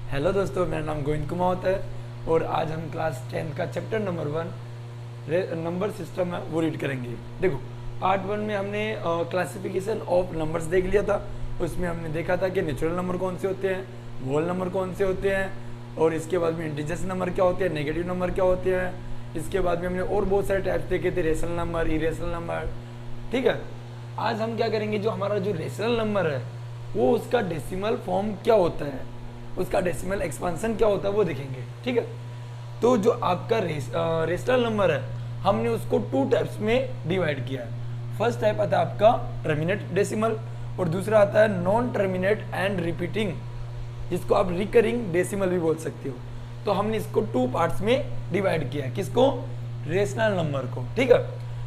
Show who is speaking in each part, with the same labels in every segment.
Speaker 1: Hello दोस्तों, मेरा नाम गोविंद कुमार होता है और आज हम क्लास 10 का चैप्टर नंबर 1 नंबर सिस्टम है वो रीड करेंगे। देखो, पार्ट 1 में हमने क्लासिफिकेशन ऑफ नंबर्स देख लिया था। उसमें हमने देखा था कि नेचुरल नंबर कौन से होते हैं, होल नंबर कौन से होते हैं, और इसके बाद में इंटीजर्स नंबर क्या होते हैं, नेगेटिव नंबर क्या होते हैं। इसके बाद में हमने और बहुत सारे टाइप्स देखे थे, रेशनल नंबर, इरेशनल नंबर। ठीक है, आज हम क्या करेंगे, जो हमारा जो रेशनल नंबर है वो उसका डेसिमल फॉर्म क्या होता है, उसका डेसिमल एक्सपांसन क्या होता है वो देखेंगे। ठीक है, तो जो आपका रेशनल नंबर है हमने उसको 2 टाइप्स में डिवाइड किया है। फर्स्ट टाइप आता है आपका टर्मिनेट डेसिमल और दूसरा आता है नॉन टर्मिनेट एंड रिपीटिंग, जिसको आप रिकरिंग डेसिमल भी बोल सकते हो। तो हमने इसको 2 पार्ट्स में डिवाइड किया है, किसको, रेशनल नंबर को। ठीक है,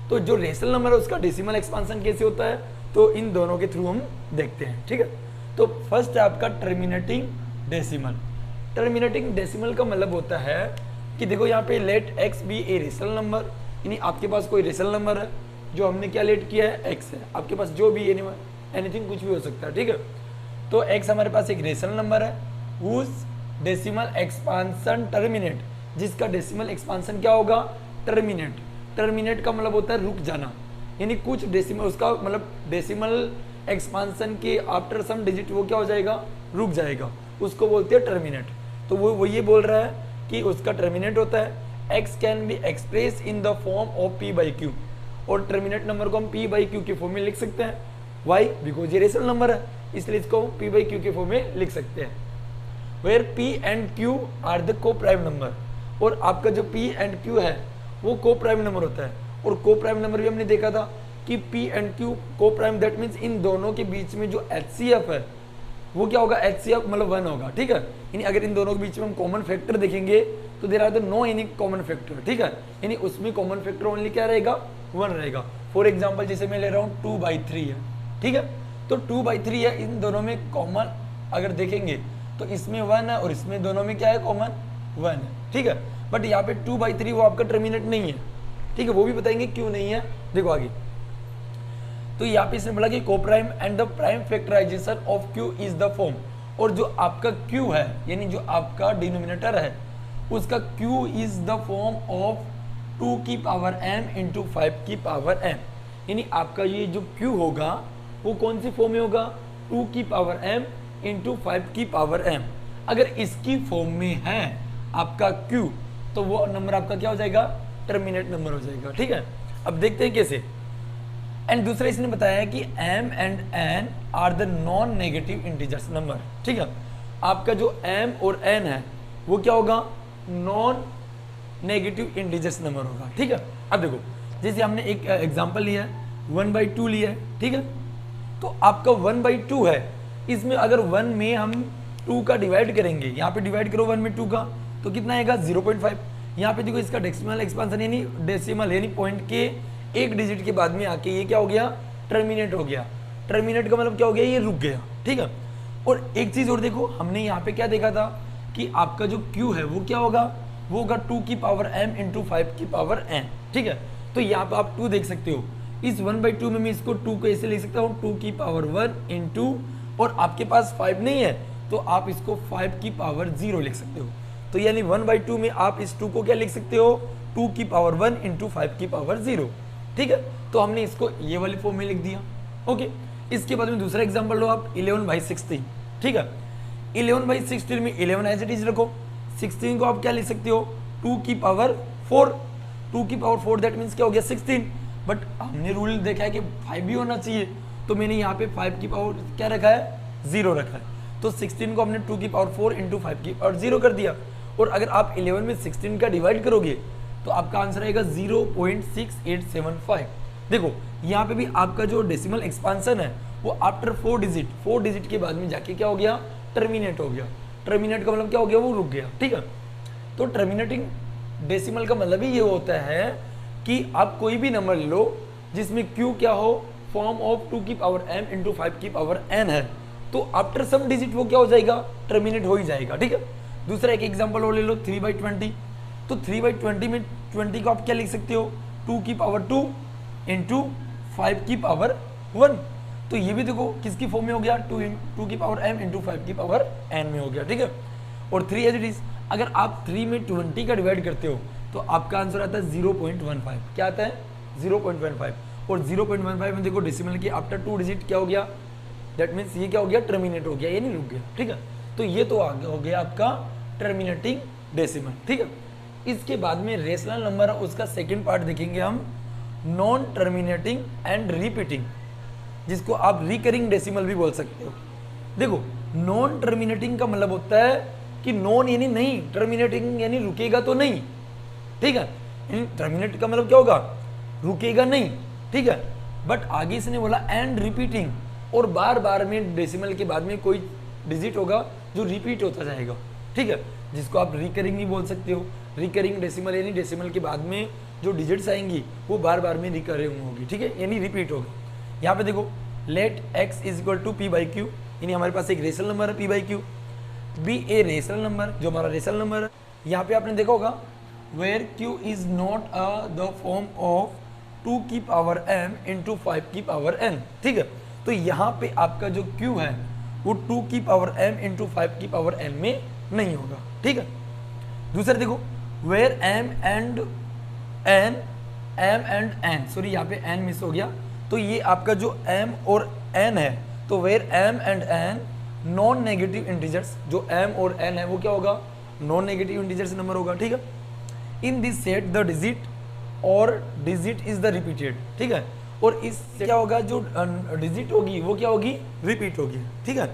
Speaker 1: तो जो रेशनल नंबर है उसका डेसिमल एक्सपांसन कैसे होता है, तो इन दोनों के थ्रू हम देखते हैं। ठीक है, तो फर्स्ट है आपका टर्मिनेटिंग डेसिमल। टर्मिनेटिंग डेसिमल का मतलब होता है कि देखो यहाँ पे let x be a rational number, यानी आपके पास कोई रेशनल नंबर है जो हमने क्या लेट किया है, एक्स है। आपके पास जो भी एनीथिंग कुछ भी हो सकता है। ठीक है, तो एक्स हमारे पास एक रेशनल नंबर है, हुज डेसिमल एक्सपांसन टर्मिनेट, जिसका डेसिमल एक्सपांसन क्या होगा, टर्मिनेट। टर्मिनेट का मतलब होता है रुक जाना, यानी कुछ डेसिमल, उसका मतलब डेसिमल एक्सपांसन के आफ्टर सम डिजिट वो क्या हो जाएगा, रुक जाएगा, उसको बोलते हैं टर्मिनेट। तो वो ये बोल रहा है कि उसका टर्मिनेट होता है x can be express in the form of p by q, और टर्मिनेट नंबर को हम पी बाई क्यू के फॉर्म में लिख सकते हैं। वाई, बिकॉज ये रेशनल नंबर है इसलिए इसको पी बाई क्यू के फॉर्म में लिख सकते हैं। Where p and q are the co prime number, और आपका जो पी एंड क्यू है वो को प्राइम नंबर होता है। और को प्राइम नंबर भी हमने देखा था कि पी एंड क्यू को प्राइम, दैट मीन्स इन दोनों के बीच में जो एचसीएफ है वो क्या होगा, एचसीएफ मतलब 1 होगा। ठीक है, यानी अगर इन दोनों के बीच में हम कॉमन फैक्टर देखेंगे तो there are the no any common factor. ठीक है, यानी उसमें कॉमन फैक्टर ओनली क्या रहेगा, 1 रहेगा। फॉर एग्जाम्पल जैसे मैं ले रहा हूँ 2/3 है। ठीक है, तो 2/3 है, इन दोनों में कॉमन अगर देखेंगे तो इसमें 1 है और इसमें दोनों में क्या है, कॉमन 1 है। ठीक है, बट यहाँ पे 2/3 वो आपका टर्मिनेट नहीं है। ठीक है, वो भी बताएंगे क्यों नहीं है, देखो आगे। तो यहाँ पे इसने बोला कि co prime and the prime factorization of q is the form, और जो आपका क्यू है यानी जो आपका डिनोमिनेटर है उसका Q is the form of 2 की पावर m इंटू 5 की पावर m, यानी आपका ये जो क्यू होगा वो कौन सी फॉर्म में होगा, 2 की पावर m इंटू 5 की पावर m। अगर इसकी फॉर्म में है आपका क्यू तो वो नंबर आपका क्या हो जाएगा, टर्मिनेट नंबर हो जाएगा। ठीक है, अब देखते हैं कैसे। एंड दूसरा इसने बताया है कि m and n are the non negative integers number. ठीक है, आपका जो m और n है वो क्या होगा, नॉन नेगेटिव इंटीजर्स नंबर होगा। ठीक है, अब देखो जैसे हमने एक एग्जांपल लिया है 1/2 लिया है। ठीक है, तो आपका 1/2 है, इसमें अगर 1 में हम 2 का डिवाइड करेंगे, यहाँ पे डिवाइड करो 1 में 2 का तो कितना आएगा, 0.5। यहाँ पे देखो इसका डेसिमल एक्सपांसन यानी डेसिमल यानी पॉइंट के एक डिजिट के बाद में आके ये क्या हो गया, टर्मिनेट हो गया। टर्मिनेट का मतलब क्या हो गया, ये रुक गया। ठीक है, और एक चीज और देखो, हमने यहाँ पे क्या देखा था कि आपका जो Q है वो क्या होगा, वो होगा 2 की पावर m इंटू 5 की पावर n। ठीक है, तो यहाँ पे आप 2 देख सकते हो, इस 1/2 में मैं इसको 2 को ऐसे लिख सकता हूँ 2 की पावर 1 इंटू, और आपके पास 5 नहीं है तो आप इसको 5 की पावर 0 लिख सकते हो। तो यानी 1/2 में आप इस 2 को क्या लिख सकते हो, 2 की पावर 1 इंटू 5 की पावर 0। ठीक है, तो हमने इसको ये वाली फॉर्म में लिख दिया। ओके, इसके बाद में दूसरा एग्जांपल लो आप 11/16। ठीक है, 11/16 में 11 एज इट इज रखो, 16 को आप क्या लिख सकते हो, 2 की पावर 4। 2 की पावर 4 दैट मीन्स क्या हो गया, 16। बट हमने रूल देखा है कि 5 भी होना चाहिए, तो मैंने यहाँ पे 5 की पावर क्या रखा है, 0 रखा है। तो 16 को हमने 2 की पावर 4 इंटू 5 की पावर 0 कर दिया। और अगर आप 11 में 16 का डिवाइड करोगे तो आपका आंसर आएगा 0.6875। देखो यहाँ पे भी आपका जो डेसिमल एक्सपांसन है वो आफ्टर 4 डिजिट के बाद में जाके क्या हो गया, टर्मिनेट हो गया। टर्मिनेट का मतलब क्या हो गया, वो रुक गया। ठीक है, तो टर्मिनेटिंग डेसिमल का मतलब ही ये होता है कि आप कोई भी नंबर लो जिसमें क्यू क्या हो, फॉर्म ऑफ 2 की पावर m इंटू 5 की पावर n है, तो आफ्टर सम डिजिट वो क्या हो जाएगा, टर्मिनेट हो ही जाएगा। ठीक है, दूसरा एक एग्जांपल और ले लो 3/20। तो 3/20 में 20 को आप क्या लिख सकते हो, 2 की पावर 2 इंटू 5 की पावर 1। तो ये भी देखो किसकी फॉर्म में हो गया, 2 की पावर m इंटू 5 की पावर n में हो गया। ठीक है, और 3 एज इट इज। अगर आप 3 में 20 का डिवाइड करते हो तो आपका आंसर आता है 0.15। क्या आता है? 0.15। और 0.15 में देखो डेसिमल के आफ्टर 2 डिजिट क्या हो गया, दैट मीन्स ये क्या हो गया, टर्मिनेट हो गया, ये नहीं रुक गया। ठीक है, तो ये तो आगे हो गया आपका टर्मिनेटिंग डेसिमल। ठीक है, इसके बाद में रेशनल नंबर है उसका सेकंड पार्ट देखेंगे हम, नॉन टर्मिनेटिंग एंड रिपीटिंग, जिसको आप रिकरिंग डेसिमल भी बोल सकते हो। देखो नॉन टर्मिनेटिंग का मतलब होता है कि नॉन यानी नहीं, टर्मिनेटिंग यानी रुकेगा तो नहीं। ठीक है, टर्मिनेट का मतलब क्या होगा, रुकेगा नहीं। ठीक है, बट आगे इसने बोला एंड रिपीटिंग, और बार बार में डेसिमल के बाद में कोई डिजिट होगा जो रिपीट होता जाएगा। ठीक है, जिसको आप रिकरिंग भी बोल सकते हो। रिकरिंग डेसिमल यानी डेसिमल के बाद में जो डिजिट्स आएंगी वो बार बार में रिकरिंग होगी। ठीक है, यानी रिपीट होगा। यहाँ पे देखो let x is equal to p/q, यानी हमारे पास एक रेशनल नंबर है p/q, B a rational number जो हमारा रेशनल नंबर है। यहाँ पे आपने देखा होगा where q is not the form of 2 की पावर m इंटू 5 की पावर n। ठीक है, तो यहाँ पे आपका जो q है वो 2 की पावर m इंटू 5 की पावर n में नहीं होगा। ठीक है, दूसरा देखो where m and n, sorry यहाँ पे n मिस हो गया, तो ये आपका जो m और n है, तो where m and n non negative integers, जो m और n है वो क्या होगा, नॉन नेगेटिव इंटीजर्स नंबर होगा। ठीक है, in this set the digit और डिजिट इज द रिपीटेड। ठीक है, और इससे क्या होगा, जो डिजिट होगी वो क्या होगी, रिपीट होगी। ठीक है,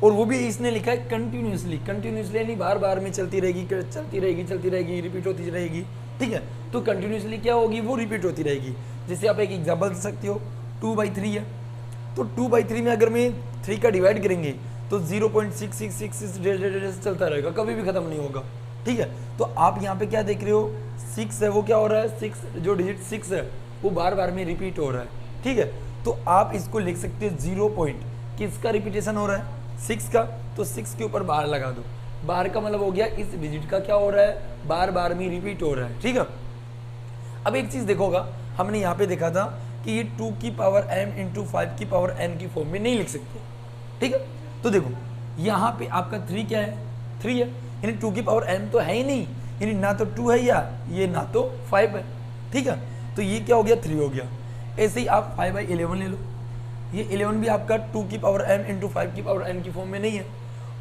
Speaker 1: और वो भी इसने लिखा है कंटिन्यूसली, कंटिन्यूसली यानी बार बार में चलती रहेगी, चलती रहेगी, चलती रहेगी, रिपीट होती रहेगी। ठीक है, तो कंटिन्यूसली क्या होगी, वो रिपीट होती रहेगी। जैसे आप एक एग्जांपल दे सकते हो, 2/3 है, तो 2/3 में अगर मैं 3 का डिवाइड करेंगे तो 0.6666 चलता रहेगा, कभी भी खत्म नहीं होगा। ठीक है, तो आप यहाँ पे क्या देख रहे हो, 6 है वो क्या हो रहा है, 6 जो डिजिट 6 है वो बार बार में रिपीट हो रहा है। ठीक है, तो आप इसको लिख सकते हो 0 पॉइंट, किसका रिपीटेशन हो रहा है, 6 का, तो 6 के ऊपर बार लगा दो। बार का मतलब हो गया इस डिजिट का क्या हो रहा है, बार बार में रिपीट हो रहा है। ठीक है, अब एक चीज देखोगा, हमने यहाँ पे देखा था कि ये 2 की पावर m इंटू 5 की पावर n की फॉर्म में नहीं लिख सकते। ठीक है, तो देखो यहाँ पे आपका 3 क्या है, 3 है, यानी 2 की पावर m तो है ही नहीं, यानी ना तो 2 है या ये ना तो 5 है। ठीक है, तो ये क्या हो गया, 3 हो गया। ऐसे ही आप 5/11 ले लो, ये 11 भी आपका 2 की पावर m इंटू 5 की पावर n की फॉर्म में नहीं है।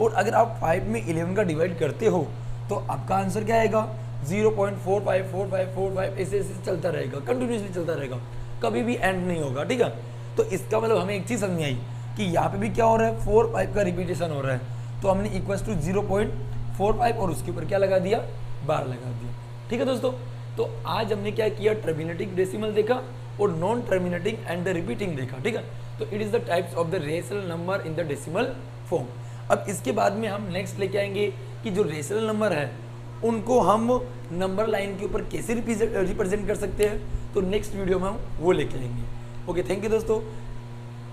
Speaker 1: और अगर आप 5 में 11 का डिवाइड करते हो तो आपका आंसर क्या आएगा, 0.454545 ऐसे ऐसे चलता रहेगा, कंटिन्यूसली चलता रहेगा, कभी भी एंड नहीं होगा। ठीक है, तो इसका मतलब हमें एक चीज़ समझ में आई कि यहाँ पे भी क्या हो रहा है, 4 5 का रिपीटेशन हो रहा है, तो हमने इक्वल्स टू 0.45 और उसके ऊपर क्या लगा दिया, बार लगा दिया। ठीक है दोस्तों, तो आज हमने क्या किया, टर्मिनेटिंग डेसिमल देखा और non terminating and the repeating देखा। ठीक है, तो it is the types of the rational number in the decimal form. अब इसके बाद में हम नेक्स्ट लेके आएंगे कि जो रेशनल नंबर है उनको हम नंबर लाइन के ऊपर कैसे रिप्रेजेंट कर सकते हैं, तो नेक्स्ट वीडियो में हम वो लेके आएंगे। ओके, थैंक यू दोस्तों।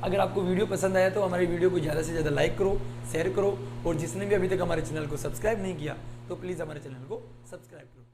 Speaker 1: अगर आपको वीडियो पसंद आया तो हमारी वीडियो को ज़्यादा से ज़्यादा लाइक करो, शेयर करो, और जिसने भी अभी तक हमारे चैनल को सब्सक्राइब नहीं किया तो प्लीज़ हमारे चैनल को सब्सक्राइब करो।